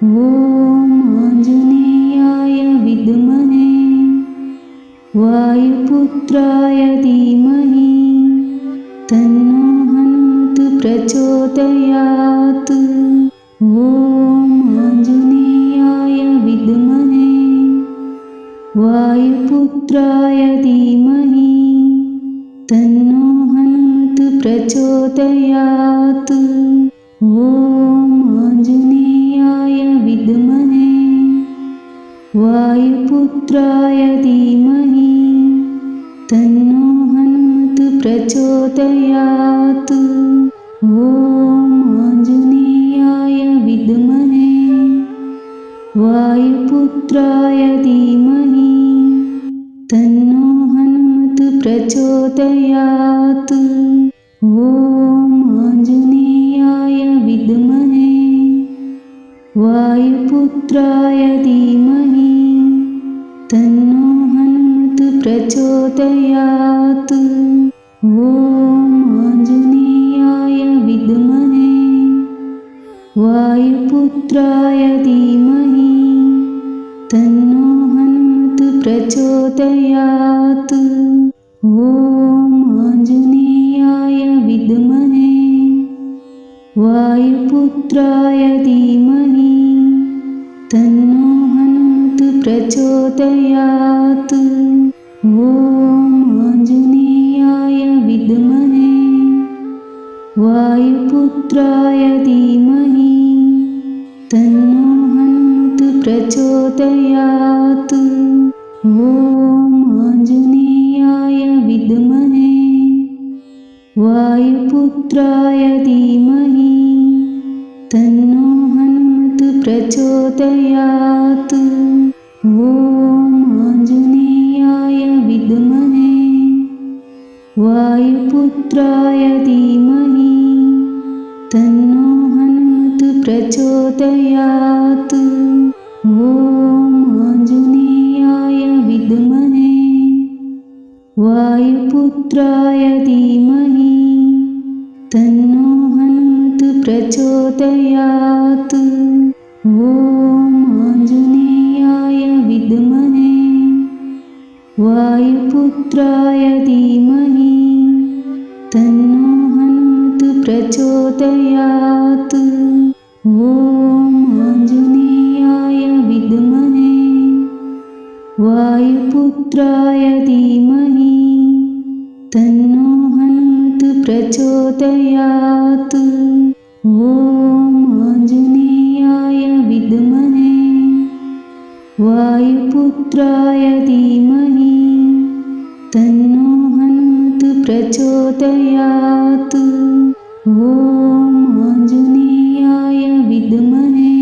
ॐ आञ्जनेयाय विद्महे वायुपुत्राय धीमहि तन्नो हनुमत् प्रचोदयात्। ॐ आञ्जनेयाय विद्महे वायुपुत्राय धीमहि तन्नो हनुमत् प्रचोदयात्। ॐ आञ्जनेयाय विद्महे वायुपुत्राय धीमहि तन्नो हनुमत् प्रचोदयात्। ॐ आञ्जनेयाय विद्महे वायुपुत्राय धीमहि तन्नो हनुमत् प्रचोदयात्। ॐ आञ्जनेयाय विद्महे वायुपुत्राय धीमहि तन्नो हनुमत् प्रचोदयात्। ॐ आञ्जनेयाय विद्महे वायुपुत्राय धीमहि तन्नो हनुमत् प्रचोदयात्। ॐ आञ्जनेयाय विद्महे वायुपुत्राय धीमहि तन्नो हनुमत् प्रचोदयात्। ॐ आञ्जनेयाय विद्महे वायुपुत्राय धीमहि तन्नो हनुमत् प्रचोदयात्। ॐ आञ्जनेयाय विद्महे वायुपुत्राय धीमहि तन्नो हनुमत् प्रचोदयात्। ॐ आञ्जनेयाय विद्महे वायुपुत्राय धीमहि तन्नो हनुमत् प्रचोदयात्। ॐ आञ्जनेयाय विद्महे वायुपुत्राय धीमहि तन्नो हनुमत् प्रचोदयात्। ॐ आञ्जनेयाय विद्महे वायुपुत्राय धीमहि तन्नो हनुमत् प्रचोदयात्। ॐ आञ्जनेयाय विद्महे वायुपुत्राय धीमहि तन्नो हनुमत् प्रचोदयात्। ॐ आञ्जनेयाय विद्महे वायुपुत्राय धीमहि तन्नो हनुमत् प्रचोदयात्। ॐ आञ्जनेयाय विद्महे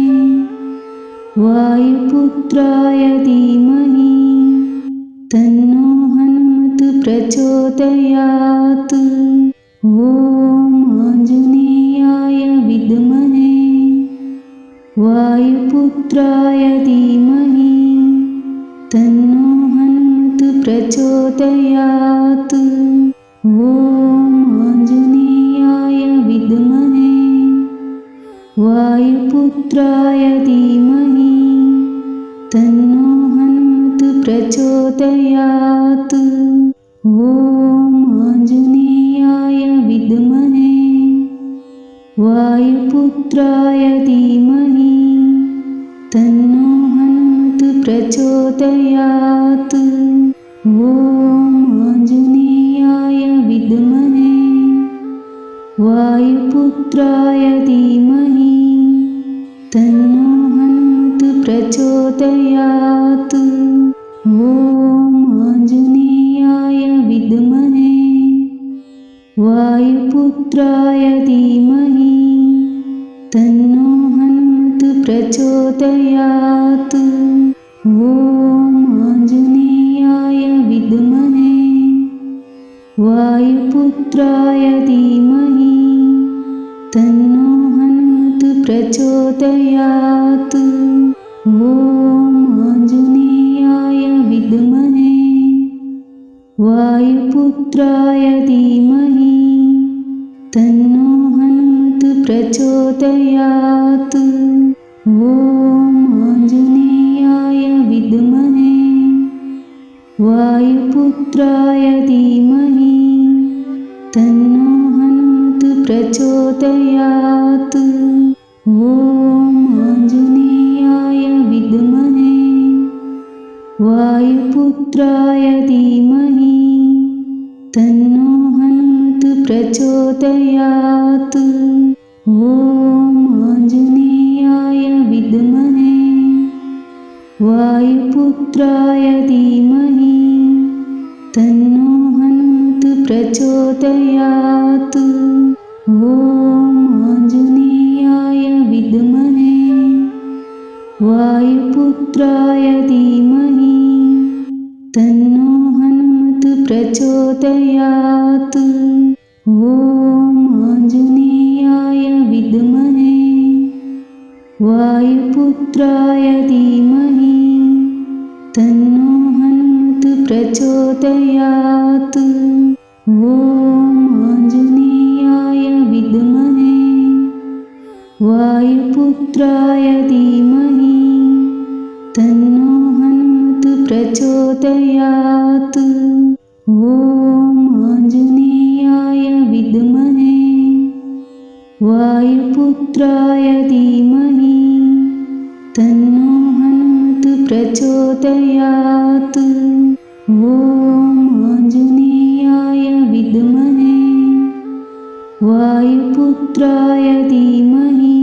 वायुपुत्राय धीमहि तन्नो हनुमत् प्रचोदयात्। ॐ आञ्जनेयाय विद्महे वायुपुत्राय धीमहि तन्नो हनुमत् प्रचोदयात्। ॐ आञ्जनेयाय विद्महे वायुपुत्राय धीमहि तन्नो हनुमत् प्रचोदयात्। ॐ आञ्जनेयाय विद्महे वायुपुत्राय धीमहि तन्नो हनुमत् प्रचोदयात्। ॐ आञ्जनेयाय विद्महे वायुपुत्राय धीमहि तन्नो हनुमत् प्रचोदयात्। ॐ आञ्जनेयाय विद्महे वायुपुत्राय धीमहि तन्नो हनुमत् प्रचोदयात्। ॐ आञ्जनेयाय विद्महे वायुपुत्राय धीमहि तन्नो हनुमत् प्रचोदयात्। ॐ आञ्जनेयाय विद्महे वायुपुत्राय धीमहि तन्नो हनुमत् प्रचोदयात्। ॐ वायुपुत्राय धीमहि तन्नो हनुमत् प्रचोदयात्। ॐ आञ्जनेयाय विद्महे वायुपुत्राय धीमहि तन्नो हनुमत् प्रचोदयात्। ॐ आञ्जनेयाय विद्महे वायुपुत्राय धीमहि तन्नो हनुमत् प्रचोदयात्। ॐ आञ्जनेयाय विद्महे वायुपुत्राय धीमहि तन्नो हनुमत् प्रचोदयात्। ॐ आञ्जनेयाय विद्महे वायुपुत्राय धीमहि तन्नो हनुमत् प्रचोदयात्। ॐ आञ्जनेयाय विद्महे वायुपुत्राय धीमहि तन्नो हनुमत् प्रचोदयात्। ॐ आञ्जनेयाय विद्महे वायुपुत्राय धीमहि तन्नो हनुमत् प्रचोदयात्। ॐ आञ्जनेयाय विद्महे वायुपुत्राय धीमहि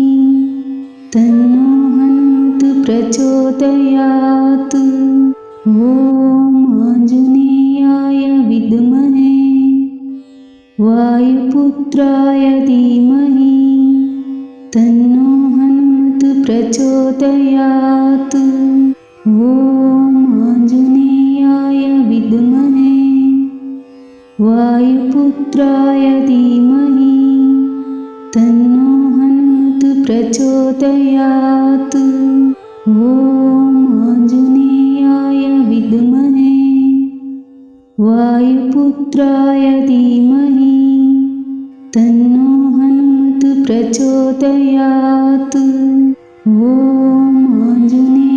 तन्नो हनुमत् प्रचोदयात्। ॐ आञ्जनेयाय विद्महे वायुपुत्राय धीमहि तन्नो हनुमत् प्रचोदयात्। ॐ आञ्जनेयाय विद्महे वायुपुत्राय धीमहि तन्नो हनुमत् प्रचोदयात्। ॐ आञ्जनेयाय विद्महे वायुपुत्राय धीमहि तन्नो हनुमत् प्रचोदयात्। ॐ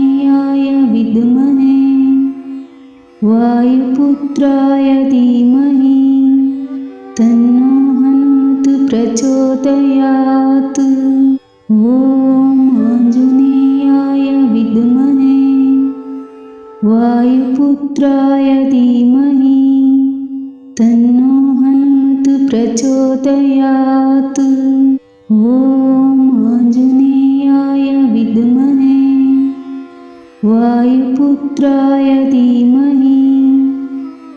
आञ्जनेयाय विद्महे वायुपुत्राय धीमहि तन्नो हनुमत् प्रचोदयात्। ॐ आञ्जनेयाय विद्महे वायुपुत्राय धीमहि तन्नो हनुमत् प्रचोदयात्। ॐ आञ्जनेयाय विद्महे वायुपुत्राय धीमहि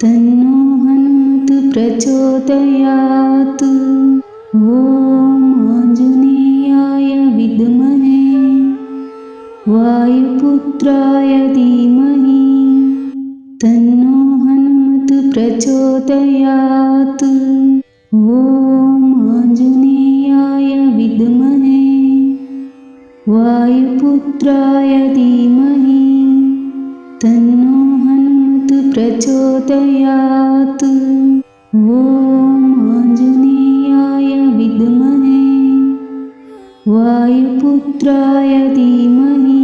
तन्नो हनुमत् प्रचोदयात्। ॐ आञ्जनेयाय विद्महे वायुपुत्राय धीमहि तन्नो हनुमत् प्रचोदयात्। ॐ आञ्जनेयाय विद्महे वायुपुत्राय धीमहि तन्नो हनुमत् प्रचोदयात्। ॐ आञ्जनेयाय विद्महे वायुपुत्राय धीमहि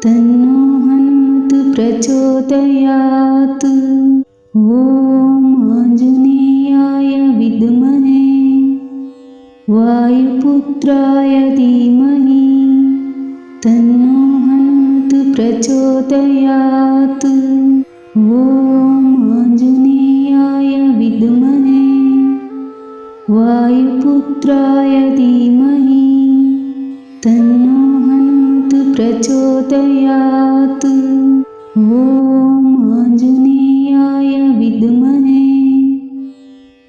तन्नो हनुमत् प्रचोदयात्। ॐ आञ्जनेयाय विद्महे वायुपुत्राय धीमहि तन्नो हनुमत् प्रचोदयात्। ॐ आञ्जनेयाय विद्महे वायुपुत्राय धीमहि तन्नो हनुमत् प्रचोदयात्। ॐ आञ्जनेयाय विद्महे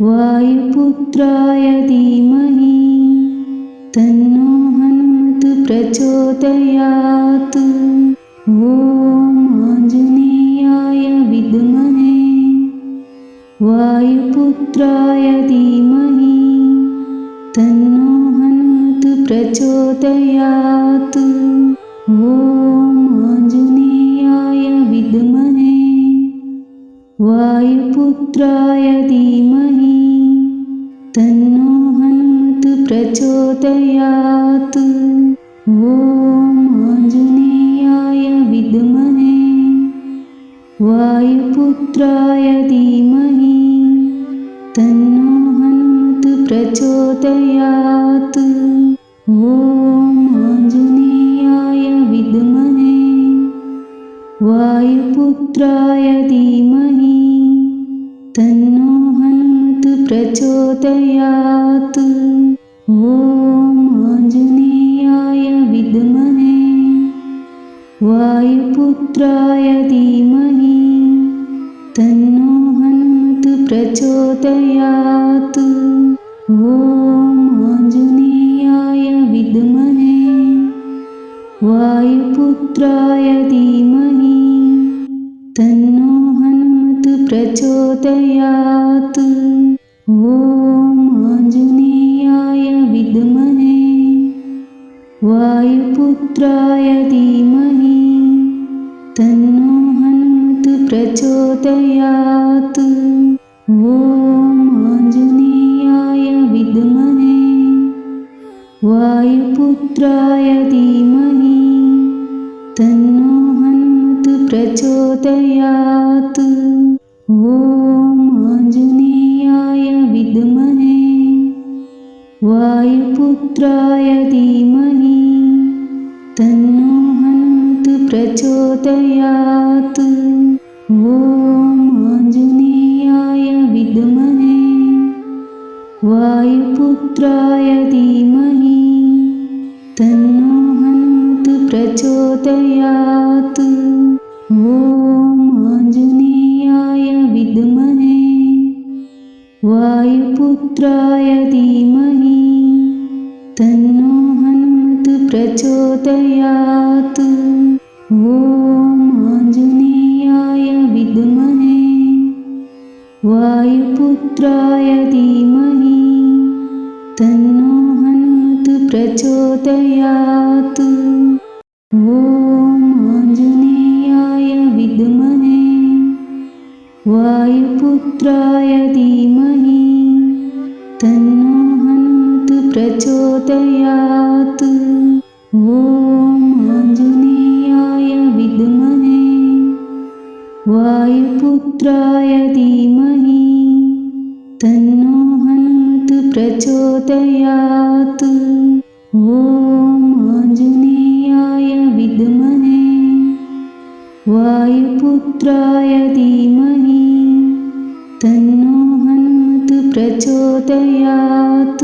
वायुपुत्राय धीमहि तन्नो हनुमत् प्रचोदयात्। ॐ आञ्जनेयाय विद्महे वायुपुत्राय धीमहि तन्नो हनुमत् प्रचोदयात्। ॐ आञ्जनेयाय विद्महे वायुपुत्राय धीमहि तन्नो हनुमत् प्रचोदयात्। ॐ आञ्जनेयाय विद्महे वायुपुत्राय धीमहि तन्नो हनुमतु प्रचोदयात्। ॐ आञ्जनेयाय विद्महे वायुपुत्राय धीमहि तन्नो हनुमतु प्रचोदयात्। ॐ आञ्जनेयाय विद्महे वायुपुत्राय धीमहि तन्नो हनुमतु प्रचोदयात्। ॐ आञ्जनेयाय विद्महे वायुपुत्राय धीमहि तन्नो हनुमतु प्रचोदयात्। ॐ आञ्जनेयाय विद्महे वायुपुत्राय धीमहि तन्नो हनुमतु प्रचोदयात्। ॐ आञ्जनेयाय विद्महे वायुपुत्राय धीमहि तन्नो हनुमतु प्रचोदयात्। ॐ आञ्जनेयाय विद्महे वायुपुत्राय धीमहि तन्नो हनुमतु प्रचोदयात्। ॐ आञ्जनेयाय विद्महे वायुपुत्राय धीमहि तन्नो हनुमतु प्रचोदयात्। ॐ आञ्जनेयाय विद्महे वायुपुत्राय धीमहि तन्नो हनुमतु प्रचोदयात्। ॐ आञ्जनेयाय विद्महे वायुपुत्राय धीमहि तन्नो हनुमतु प्रचोदयात्। ॐ आञ्जनेयाय विद्महे वायुपुत्राय धीमहि तन्नो हनुमतु प्रचोदयात्। ॐ आञ्जनेयाय विद्महे वायुपुत्राय धीमहि तन्नो हनुमतु प्रचोदयात्। ॐ आञ्जनेयाय विद्महे वायुपुत्राय धीमहि तन्नो हनुमतु प्रचोदयात्।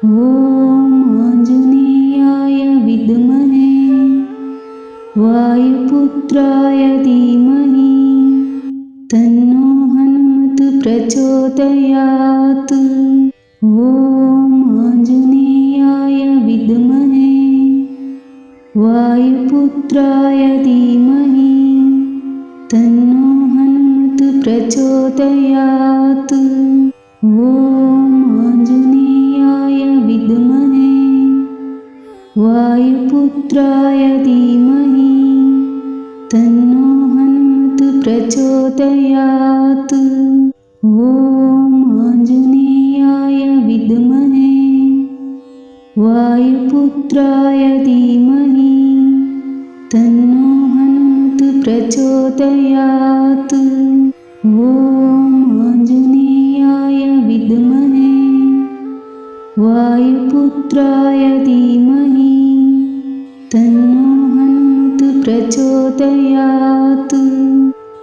ॐ आञ्जनेयाय विद्महे वायुपुत्राय धीमहि तन्नो हनुमतु प्रचोदयात्। ॐ आञ्जनेयाय विद्महे वायुपुत्राय धीमहि तन्नो हनुमतु प्रचोदयात्। ॐ आञ्जनेयाय विद्महे वायुपुत्राय धीमहि तन्नो हनुमतु प्रचोदयात्। ॐ आञ्जनेयाय विद्महे वायुपुत्राय धीमहि तन्नो हनुमतु प्रचोदयात्। ॐ आञ्जनेयाय विद्महे वायुपुत्राय धीमहि तन्नो हनुमतु प्रचोदयात्।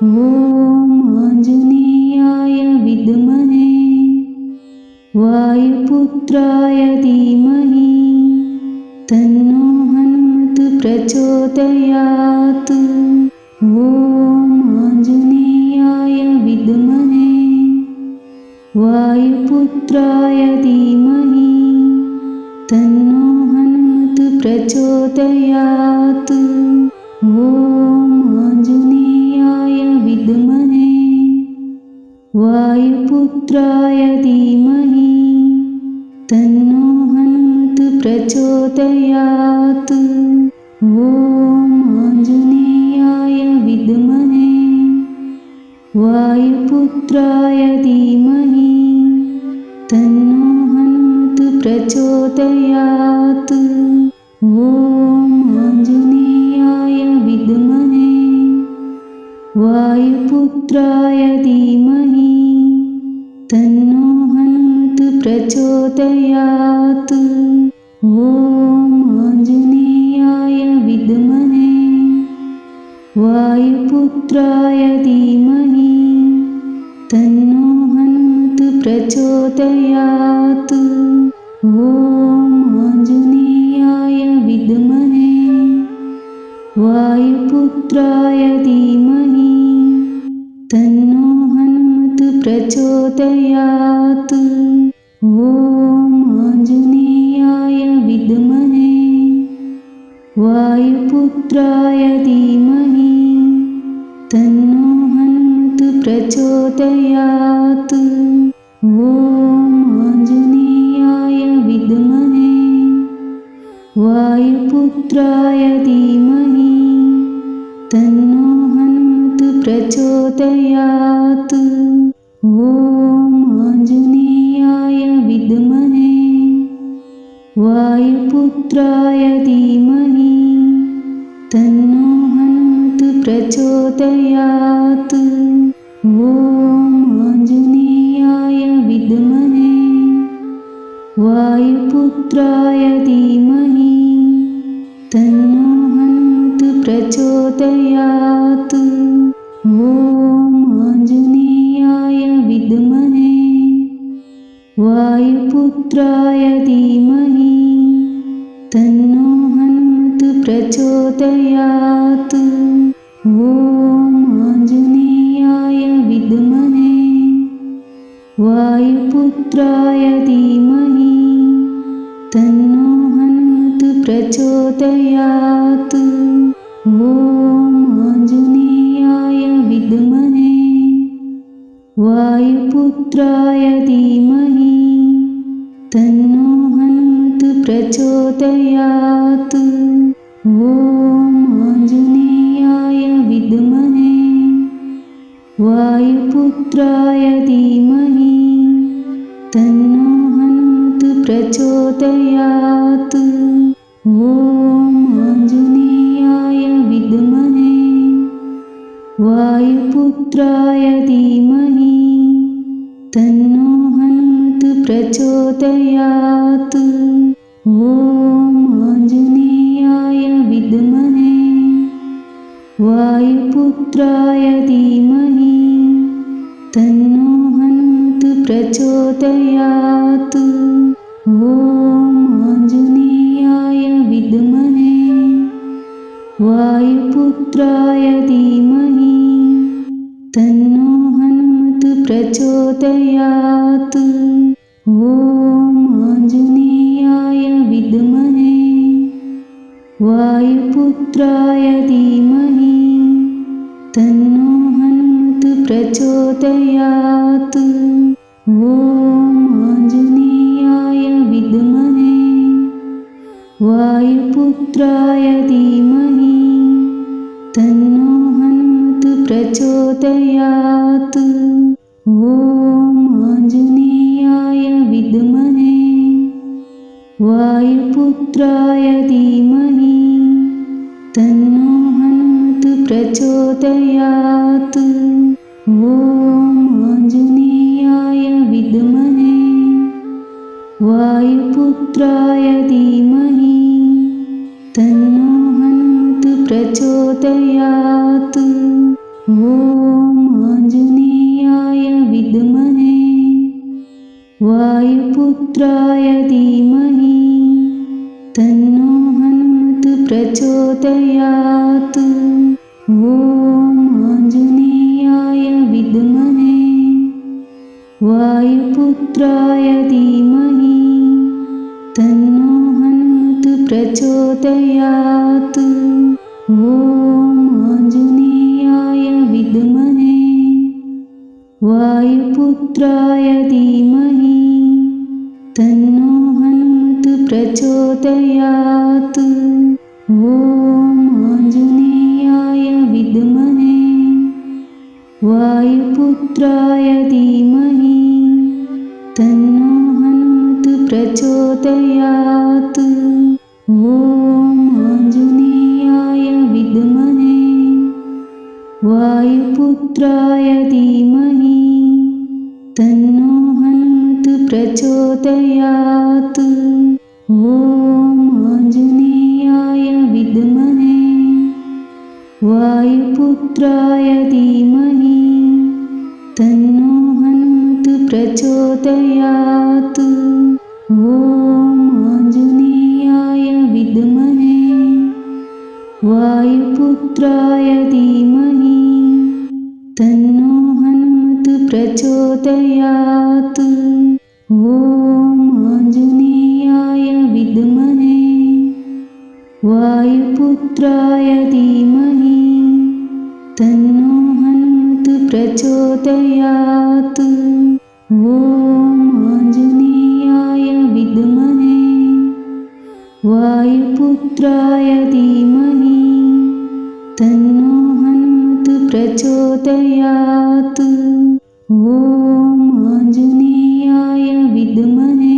ॐ आञ्जनेयाय विद्महे वायुपुत्राय धीमहि तन्नो हनुमतु प्रचोदयात्। ॐ आञ्जनेयाय विद्महे वायुपुत्राय धीमहि तन्नो हनुमतु प्रचोदयात्। ॐ आञ्जनेयाय विद्महे वायुपुत्राय धीमहि तन्नो हनुमतु प्रचोदयात्। ॐ आञ्जनेयाय विद्महे वायुपुत्राय धीमहि तन्नो हनुमतु प्रचोदयात्। ॐ आञ्जनेयाय विद्महे वायुपुत्राय वायुपुत्राय धीमहि तन्नो हनुमत् प्रचोदयात्। ॐ आञ्जनेयाय विद्महे वायुपुत्राय धीमहि तन्नो हनुमत् प्रचोदयात्। ॐ आञ्जनेयाय विद्महे वायुपुत्राय धीमहि तन्नो हनुमत् प्रचोदयात्। ॐ आञ्जनेयाय विद्महे वायुपुत्राय धीमहि तन्नो हनुमत् प्रचोदयात्। ॐ आञ्जनेयाय विद्महे वायुपुत्राय धीमहि तन्नो हनुमत् प्रचोदयात्। ॐ आञ्जनेयाय विद्महे वायुपुत्राय धीमहि तन्नो हनुमत् प्रचोदयात्। ॐ आञ्जनेयाय विद्महे वायुपुत्राय धीमहि तन्नो हनुमत् प्रचोदयात्। ॐ आञ्जनेयाय विद्महे वायुपुत्राय धीमहि तन्नो हनुमत् प्रचोदयात्। ॐ आञ्जनेयाय विद्महे वायुपुत्राय धीमहि तन्नो हनुमत् प्रचोदयात्। ॐ आञ्जनेयाय विद्महे वायुपुत्राय धीमहि तन्नो हनुमत् प्रचोदयात्। ॐ आञ्जनेयाय विद्महे वायुपुत्राय धीमहि तन्नो हनुमत् प्रचोदयात्। ॐ आञ्जनेयाय विद्महे वायुपुत्राय धीमहि तन्नो हनुमत् प्रचोदयात्। ॐ आञ्जनेयाय विद्महे वायुपुत्राय धीमहि तन्नो हनुमत् प्रचोदयात्। ॐ आञ्जनेयाय विद्महे वायुपुत्राय धीमहि तन्नो हनुमत् प्रचोदयात्। ॐ आञ्जनेयाय विद्महे वायुपुत्राय धीमहि तन्नो हनुमत् प्रचोदयात्। ॐ आञ्जनेयाय विद्महे वायुपुत्राय धीमहि तन्नो हनुमत् प्रचोदयात्। ॐ आञ्जनेयाय विद्महे वायुपुत्राय धीमहि तन्नो हनुमत् प्रचोदयात्। ॐ आञ्जनेयाय विद्महे वायुपुत्राय धीमहि तन्नो हनुमत् प्रचोदयात्। ॐ आञ्जनेयाय विद्महे वायुपुत्राय धीमहि तन्नो हनुमत् प्रचोदयात्। ॐ आञ्जनेयाय विद्महे वायुपुत्राय धीमहि तन्नो हनुमत् प्रचोदयात्। ॐ आञ्जनेयाय विद्महे वायुपुत्राय धीमहि तन्नो हनुमत् प्रचोदयात्। ॐ आञ्जनेयाय विद्महे वायुपुत्राय धीमहि तन्नो हनुमत् प्रचोदयात्। ॐ आञ्जनेयाय विद्महे वायुपुत्राय वायुपुत्राय धीमहि तन्नो हनुमत् प्रचोदयात्। ॐ आञ्जनेयाय विद्महे वायुपुत्राय धीमहि तन्नो हनुमत् प्रचोदयात्। ॐ आञ्जनेयाय विद्महे वायुपुत्राय धीमहि तन्नो हनुमत् प्रचोदयात्। ॐ आञ्जनेयाय विद्महे वायुपुत्राय धीमहि तन्नो हनुमत् प्रचोदयात्। ॐ आञ्जनेयाय विद्महे वायुपुत्राय धीमहि तन्नो हनुमत् प्रचोदयात्। ॐ आञ्जनेयाय विद्महे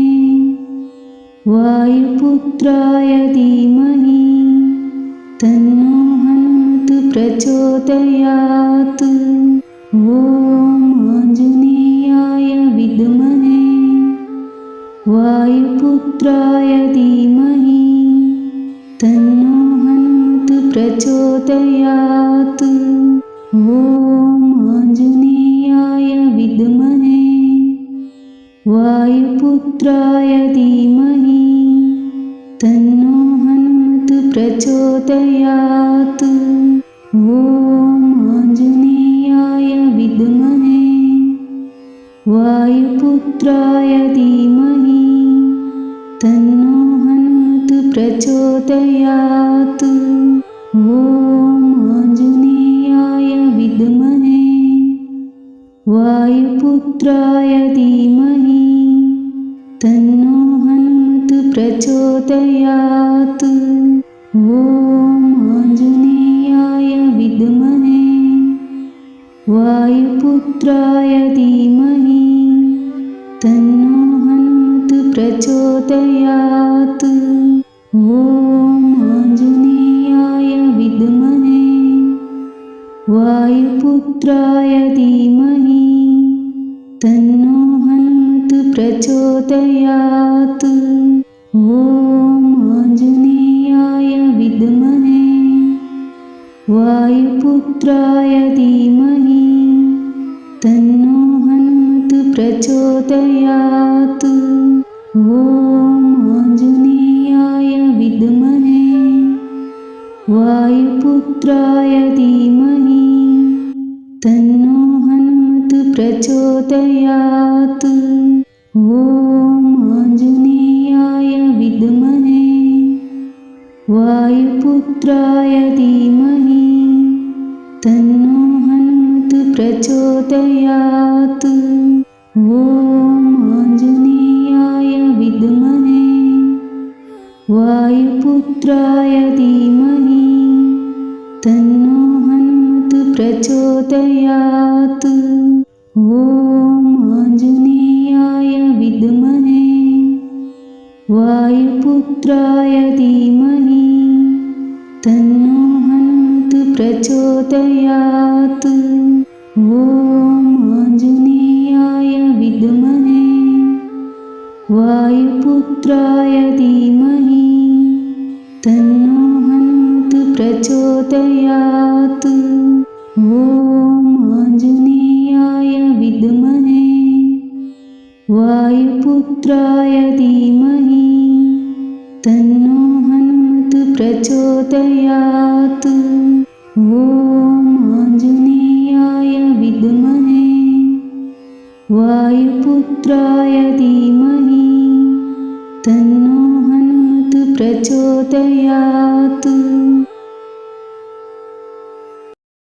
वायुपुत्राय धीमहि तन्नो हनुमत् प्रचोदयात्। ॐ आञ्जनेयाय विद्महे वायुपुत्राय धीमहि तन्नो हनुमत् प्रचोदयात्। ॐ आञ्जनेयाय विद्महे वायुपुत्राय धीमहि तन्नो हनुमत् प्रचोदयात्। ॐ आञ्जनेयाय विद्महे वायुपुत्राय धीमहि तन्नो हनुमत् प्रचोदयात्। ॐ आञ्जनेयाय विद्महे वायुपुत्राय धीमहि तन्नो हनुमत् प्रचोदयात्। ॐ आञ्जनेयाय विद्महे वायुपुत्राय धीमहि तन्नो हनुमत् प्रचोदयात्। ॐ आञ्जनेयाय विद्महे वायुपुत्राय धीमहि तन्नो हनुमत् प्रचोदयात्। ॐ आञ्जनेयाय विद्महे वायुपुत्राय धीमहि तन्नो हनुमत् प्रचोदयात्। ॐ आञ्जनेयाय विद्महे वायुपुत्राय धीमहि तन्नो हनुमत् प्रचोदयात्। ॐ आञ्जनेयाय विद्महे वायुपुत्राय धीमहि तन्नो हनुमत् प्रचोदयात्। ॐ आञ्जनेयाय विद्महे वायुपुत्राय धीमहि तन्नो हनुमत् प्रचोदयात्। ॐ आञ्जनेयाय विद्महे वायुपुत्राय धीमहि तन्नो हनुमत् प्रचोदयात्। ॐ आञ्जनेयाय विद्महे वायुपुत्राय धीमहि तन्नो हनुमत् प्रचोदयात्। ॐ आञ्जनेयाय विद्महे वायुपुत्राय धीमहि तन्नो हनुमत् प्रचोदयात्। ॐ आञ्जनेयाय विद्महे वायुपुत्राय धीमहि तन्नो हनुमत् प्रचोदयात्।